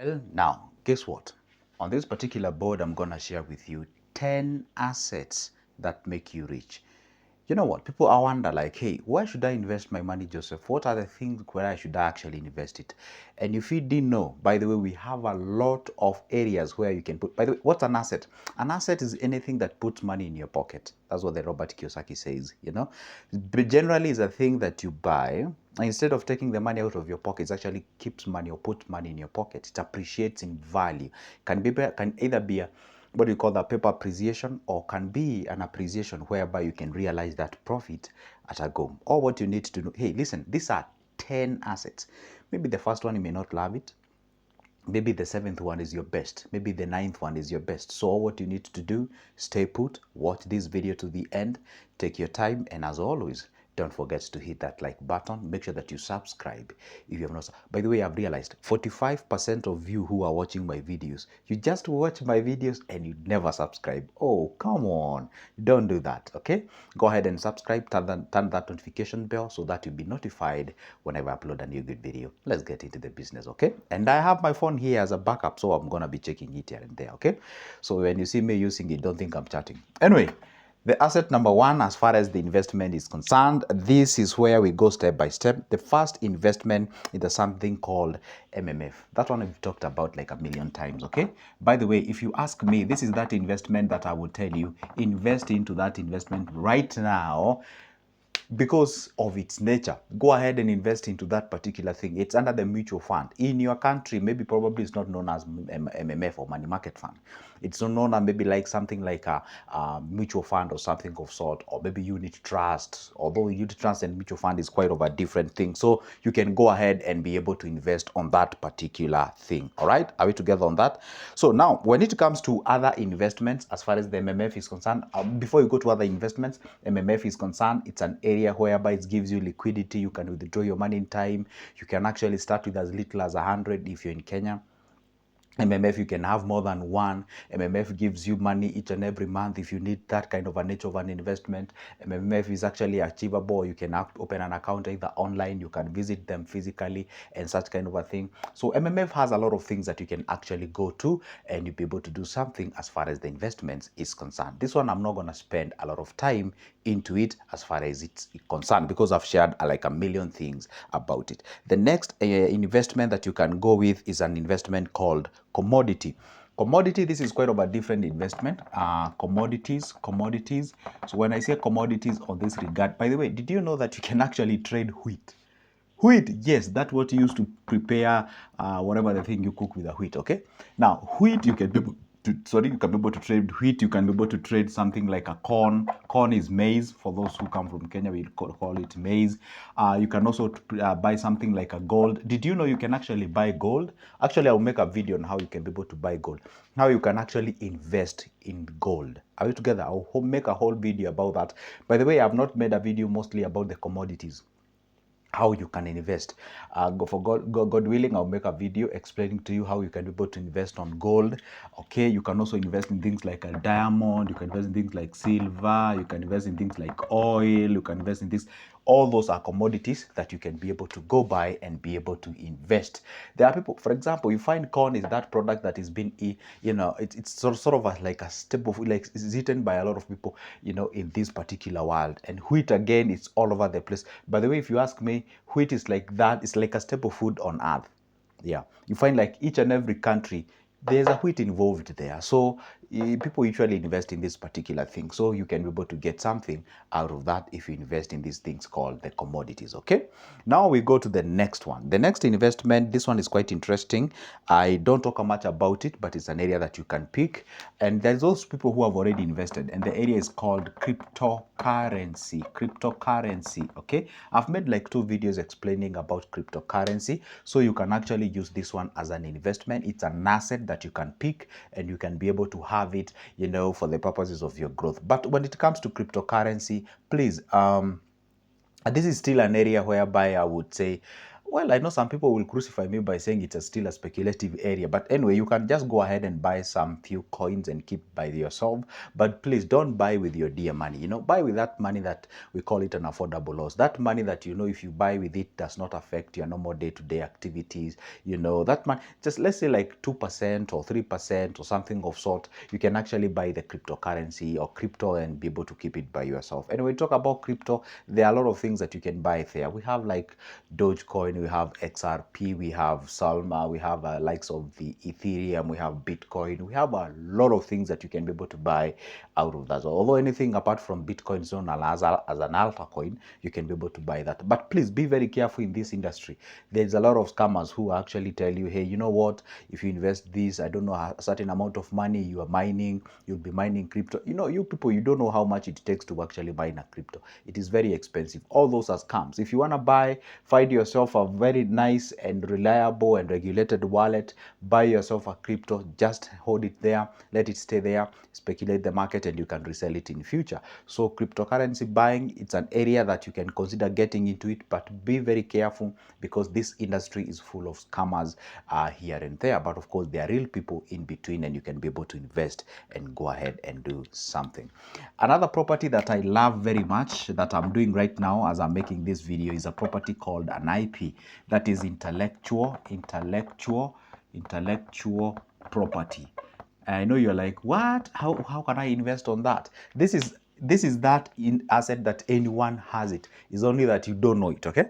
Well, now, guess what? On this particular board, I'm going to share with you 10 assets that make you rich. You know what? People are wonder like, hey, where should I invest my money, Joseph? What are the things where I should actually invest it? And if you didn't know, by the way, we have a lot of areas where you can put. By the way, what's an asset? An asset is anything that puts money in your pocket. That's what the Robert Kiyosaki says, you know. But generally, it's a thing that you buy. Instead of taking the money out of your pocket, it actually keeps money or puts money in your pocket. It appreciates in value. Can either be a what do you call that, paper appreciation, or can be an appreciation whereby you can realize that profit at a go. Or what you need to know, hey, listen, these are 10 assets. Maybe the first one you may not love it. Maybe the seventh one is your best. Maybe the ninth one is your best. So what you need to do, stay put, watch this video to the end, take your time, and as always, don't forget to hit that like button. Make sure that you subscribe if you have not. By the way, I've realized 45% of you who are watching my videos, you just watch my videos and you never subscribe. Oh, come on. Don't do that, okay? Go ahead and subscribe, turn that notification bell so that you'll be notified whenever I upload a new good video. Let's get into the business, okay? And I have my phone here as a backup, so I'm going to be checking it here and there, okay? So when you see me using it, don't think I'm chatting. Anyway, the asset number one, as far as the investment is concerned, this is where we go step by step. The first investment is something called MMF. That one we've talked about like a million times, okay? By the way, if you ask me, this is that investment that I would tell you, invest into that investment right now because of its nature. Go ahead and invest into that particular thing. It's under the mutual fund. In your country, maybe probably it's not known as MMF or money market fund. It's not known as maybe like something like a mutual fund or something of sort, or maybe unit trust. Although unit trust and mutual fund is quite of a different thing. So you can go ahead and be able to invest on that particular thing. All right? Are we together on that? So now, when it comes to other investments, as far as the MMF is concerned, before you go to other investments, MMF is concerned, it's an area whereby it gives you liquidity. You can withdraw your money in time. You can actually start with as little as 100 if you're in Kenya. MMF, you can have more than one. MMF gives you money each and every month if you need that kind of a nature of an investment. MMF is actually achievable. You can open an account either online, you can visit them physically, and such kind of a thing. So MMF has a lot of things that you can actually go to, and you'll be able to do something as far as the investments is concerned. This one, I'm not going to spend a lot of time into it as far as it's concerned because I've shared like a million things about it. The next investment that you can go with is an investment called commodity. Commodity, this is quite of a different investment. Commodities. So when I say commodities on this regard, by the way, did you know that you can actually trade wheat? Wheat, yes, that's what you use to prepare whatever the thing you cook with the wheat, okay? Now, wheat, you can be able to trade wheat. You can be able to trade something like a corn. Corn is maize. For those who come from Kenya, we call it maize. You can also buy something like a gold. Did you know you can actually buy gold? Actually, I'll make a video on how you can be able to buy gold. How you can actually invest in gold. Are we together? I'll make a whole video about that. By the way, I've not made a video mostly about the commodities, how you can invest. God willing, I'll make a video explaining to you how you can be able to invest on gold. Okay, you can also invest in things like a diamond. You can invest in things like silver. You can invest in things like oil. You can invest in things. All those are commodities that you can be able to go buy and be able to invest. There are people, for example, you find corn is that product that is being, it's sort of like a staple food, like it's eaten by a lot of people, in this particular world. And wheat, again, it's all over the place. By the way, if you ask me, wheat is like that. It's like a staple food on earth. Yeah, you find like each and every country, there's a wheat involved there. So people usually invest in this particular thing. So you can be able to get something out of that if you invest in these things called the commodities. Okay. Now we go to the next one. The next investment, this one is quite interesting. I don't talk much about it, but it's an area that you can pick. And there's those people who have already invested, and the area is called cryptocurrency. Cryptocurrency. Okay. I've made like 2 videos explaining about cryptocurrency. So you can actually use this one as an investment. It's an asset that you can pick and you can be able to have it, for the purposes of your growth. But when it comes to cryptocurrency, please, this is still an area whereby I would say, Well, I know some people will crucify me by saying it's still a speculative area, but anyway, you can just go ahead and buy some few coins and keep by yourself. But please don't buy with your dear money. Buy with that money that we call it an affordable loss. That money that if you buy with it does not affect your normal day-to-day activities. That money, just let's say like 2% or 3% or something of sort, you can actually buy the cryptocurrency or crypto and be able to keep it by yourself. And when we talk about crypto, there are a lot of things that you can buy there. We have like Dogecoin, we have XRP, we have Salma, we have likes of the Ethereum, we have Bitcoin, we have a lot of things that you can be able to buy out of that. So although anything apart from Bitcoin is known as an alpha coin, you can be able to buy that. But please be very careful in this industry. There's a lot of scammers who actually tell you, hey, you know what, if you invest this, I don't know, a certain amount of money you are mining, you'll be mining crypto. You people, you don't know how much it takes to actually mine a crypto. It is very expensive. All those are scams. If you want to buy, find yourself a very nice and reliable and regulated wallet, buy yourself a crypto, just hold it there, let it stay there, speculate the market, and you can resell it in future. So cryptocurrency buying, it's an area that you can consider getting into it, but be very careful because this industry is full of scammers here and there. But of course, there are real people in between, and you can be able to invest and go ahead and do something. Another property that I love very much that I'm doing right now as I'm making this video is a property called an IP. That is intellectual property. I know you're like, what? How can I invest on that? This is that asset that anyone has it. It's only that you don't know it, okay?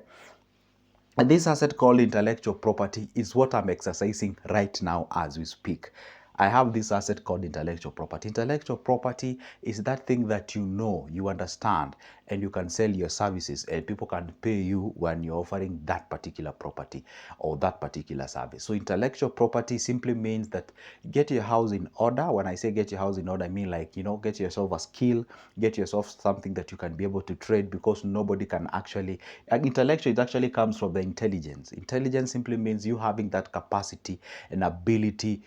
And this asset called intellectual property is what I'm exercising right now as we speak. I have this asset called intellectual property. Intellectual property is that thing that you understand, and you can sell your services, and people can pay you when you're offering that particular property or that particular service. So intellectual property simply means that get your house in order. When I say get your house in order, I mean like, get yourself a skill, get yourself something that you can be able to trade, because nobody can actually, intellectual, it actually comes from the intelligence. Intelligence simply means you having that capacity and ability,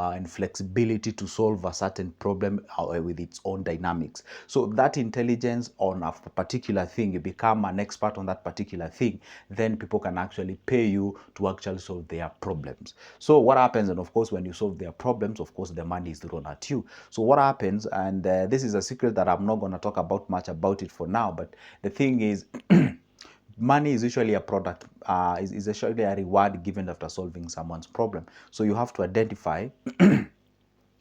and flexibility to solve a certain problem with its own dynamics. So that intelligence on a particular thing, you become an expert on that particular thing, then people can actually pay you to actually solve their problems. So what happens, and of course, when you solve their problems, of course, the money is thrown at you. So what happens, and this is a secret that I'm not going to talk about much about it for now, but the thing is, money is usually a product, is usually a reward given after solving someone's problem. So you have to identify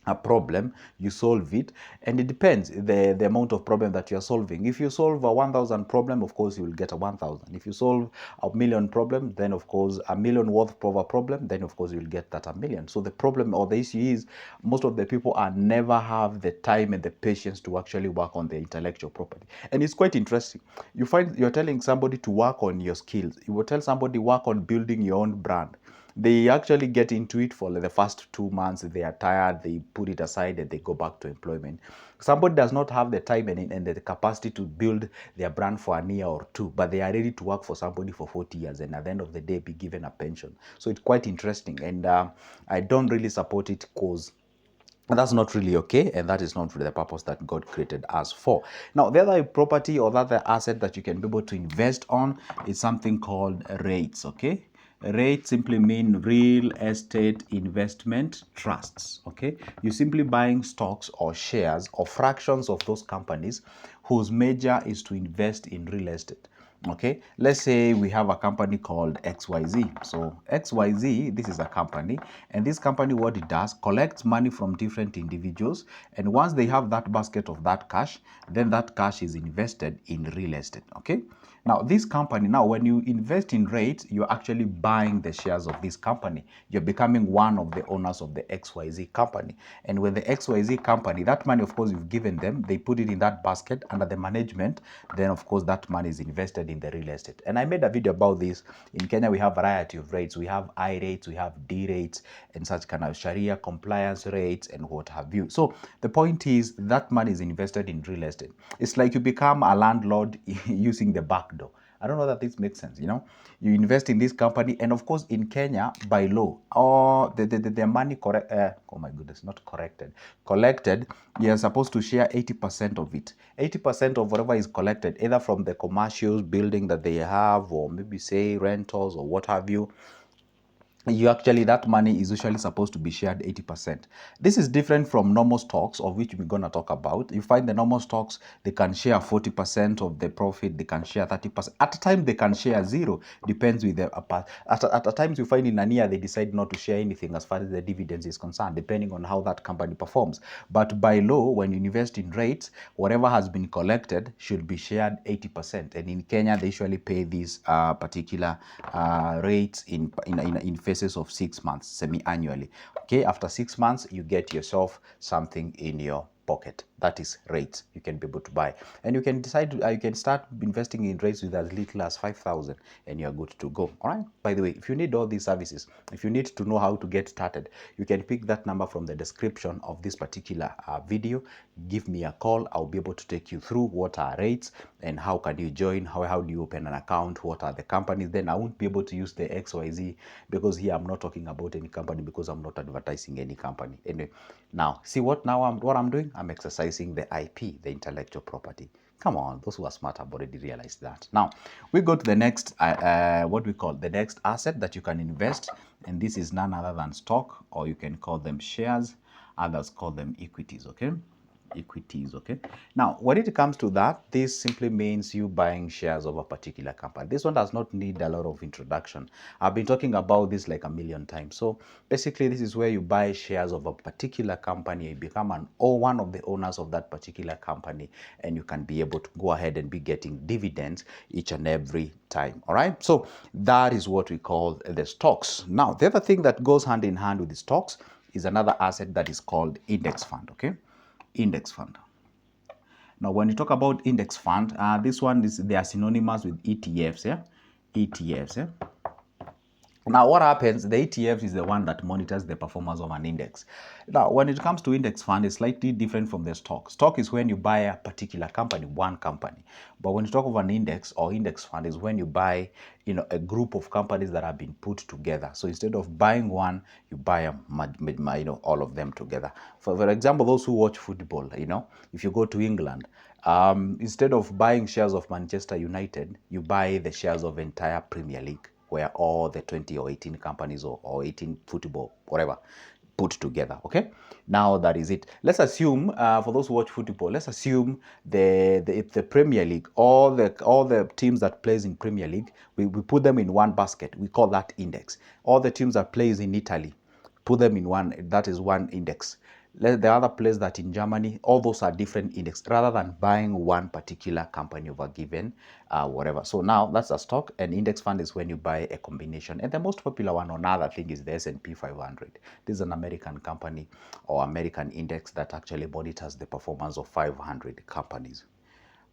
a problem, you solve it, and it depends the amount of problem that you are solving. If you solve a 1,000 problem, of course you will get a 1,000. If you solve a million problem, then of course a million worth of a problem, then of course you will get that a million. So the problem or the issue is most of the people are never have the time and the patience to actually work on the intellectual property. And it's quite interesting. You find you're telling somebody to work on your skills. You will tell somebody work on building your own brand. They actually get into it for the first 2 months. They are tired, they put it aside, and they go back to employment. Somebody does not have the time and the capacity to build their brand for a year or two, but they are ready to work for somebody for 40 years and at the end of the day be given a pension. So it's quite interesting, and I don't really support it, because that's not really okay, and that is not really the purpose that God created us for. Now, the other property or the other asset that you can be able to invest on is something called REITs, okay? REITs simply mean real estate investment trusts, okay? You're simply buying stocks or shares or fractions of those companies whose major is to invest in real estate. Okay, let's say we have a company called XYZ. So XYZ, this is a company, and this company, what it does, collects money from different individuals, and once they have that basket of that cash, then that cash is invested in real estate. Okay, now this company, now when you invest in REITs, you're actually buying the shares of this company. You're becoming one of the owners of the XYZ company, and with the XYZ company, that money, of course, you've given them, they put it in that basket under the management, then of course that money is invested in the real estate. And I made a video about this. In Kenya, we have a variety of rates. We have I rates, we have D rates, and such kind of Sharia compliance rates and what have you. So the point is that money is invested in real estate. It's like you become a landlord using the back door. I don't know that this makes sense. You invest in this company, and of course, in Kenya, by law, or the money oh my goodness, not collected, you're supposed to share 80% of it. 80% of whatever is collected, either from the commercial building that they have, or maybe say rentals or what have you, that money is usually supposed to be shared 80%. This is different from normal stocks, of which we're going to talk about. You find the normal stocks, they can share 40% of the profit, they can share 30%. At times they can share zero, depends with the at times you find in a year they decide not to share anything as far as the dividends is concerned, depending on how that company performs. But by law, when you invest in REITs, whatever has been collected should be shared 80%. And in Kenya, they usually pay these particular rates in phases of 6 months, semi-annually. Okay, after 6 months, you get yourself something in your pocket. That is rates you can be able to buy, and you can decide you can start investing in rates with as little as 5,000, and you're good to go. All right, by the way, if you need all these services, if you need to know how to get started, you can pick that number from the description of this particular video. Give me a call. I'll be able to take you through what are rates and how can you join, how do you open an account, what are the companies. Then I won't be able to use the XYZ, because here I'm not talking about any company, because I'm not advertising any company. Anyway, now see what I'm doing. I'm exercising the IP, the intellectual property. Come on, those who are smart have already realized that. Now we go to the next what we call the next asset that you can invest, and this is none other than stock, or you can call them shares. Others call them equities. Okay, equities. Okay, now when it comes to that, this simply means you buying shares of a particular company. This one does not need a lot of introduction. I've been talking about this like a million times. So basically, this is where you buy shares of a particular company, you become one of the owners of that particular company, and you can be able to go ahead and be getting dividends each and every time. All right, so that is what we call the stocks. Now the other thing that goes hand in hand with the stocks is another asset that is called index fund. Okay, index fund. Now, when you talk about index fund, this one they are synonymous with ETFs. Yeah, ETFs. Yeah. Now, what happens? The ETF is the one that monitors the performance of an index. Now, when it comes to index fund, it's slightly different from the stock. Stock is when you buy a particular company, one company. But when you talk of an index or index fund, is when you buy, a group of companies that have been put together. So instead of buying one, you buy all of them together. For example, those who watch football, if you go to England, instead of buying shares of Manchester United, you buy the shares of entire Premier League, where all the 20 or 18 companies or 18 football, whatever, put together. Okay, now that is it. Let's assume, for those who watch football, let's assume the Premier League, all the teams that plays in Premier League, we put them in one basket. We call that index. All the teams that plays in Italy, put them in one. That is one index. The other place that in Germany, all those are different index, rather than buying one particular company over given whatever. So now that's a stock, and index fund is when you buy a combination. And the most popular one, another thing, is the S&P 500. This is an American company or American index that actually monitors the performance of 500 companies.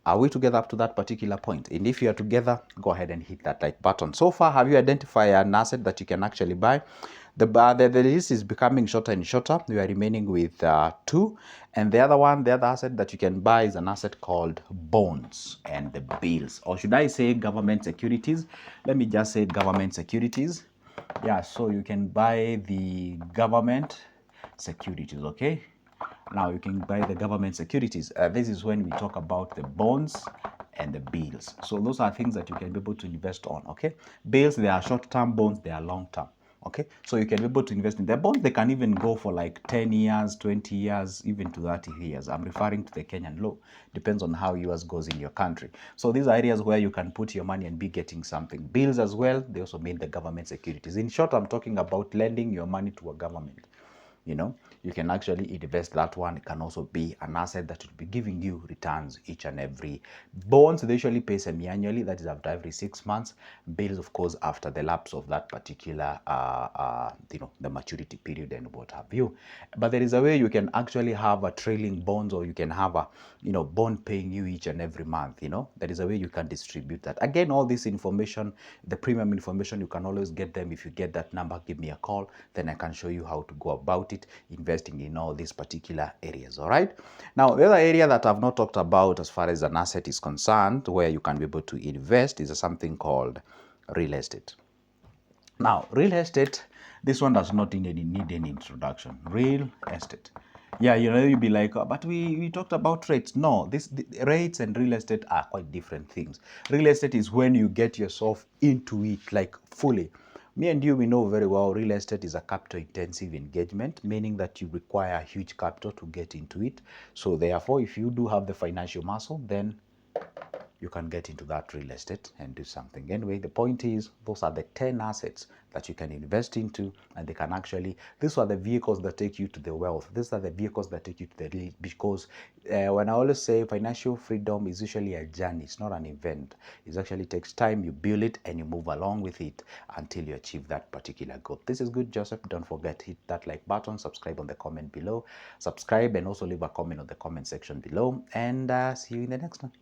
Are we together up to that particular point? And if you are together, go ahead and hit that like button. So far, have you identified an asset that you can actually buy? The list is becoming shorter and shorter. We are remaining with 2. And the other asset that you can buy is an asset called bonds and the bills. Or should I say government securities? Let me just say government securities. Yeah, so you can buy the government securities, okay? Now you can buy the government securities. This is when we talk about the bonds and the bills. So those are things that you can be able to invest on. Okay, bills, they are short-term, bonds, they are long-term. Okay, so you can be able to invest in the bonds. They can even go for like 10 years, 20 years, even to 30 years. I'm referring to the Kenyan law. Depends on how yours goes in your country. So these are areas where you can put your money and be getting something. Bills as well, they also mean the government securities. In short, I'm talking about lending your money to a government. You can actually invest that one. It can also be an asset that will be giving you returns each and every. Bonds, they usually pay semi-annually, that is after every 6 months. Bills, of course, after the lapse of that particular the maturity period and what have you. But there is a way you can actually have a trailing bonds, or you can have a bond paying you each and every month. There is a way you can distribute that. Again, all this information, the premium information, you can always get them. If you get that number, give me a call, then I can show you how to go about it. it investing in all these particular areas. All right. Now, the other area that I've not talked about as far as an asset is concerned, where you can be able to invest, is something called real estate. Now, real estate, this one does not need any introduction. Real estate. Yeah, you'll be like, oh, but we talked about rates. No, the rates and real estate are quite different things. Real estate is when you get yourself into it, like fully. Me and you, we know very well real estate is a capital intensive engagement, meaning that you require huge capital to get into it. So therefore, if you do have the financial muscle, then you can get into that real estate and do something. Anyway, the point is, those are the 10 assets that you can invest into, and they can actually, these are the vehicles that take you to the wealth. These are the vehicles that take you to the elite, because when I always say financial freedom is usually a journey, it's not an event. It actually takes time, you build it and you move along with it until you achieve that particular goal. This is good, Joseph. Don't forget, hit that like button, subscribe on the comment below, subscribe and also leave a comment on the comment section below, and see you in the next one.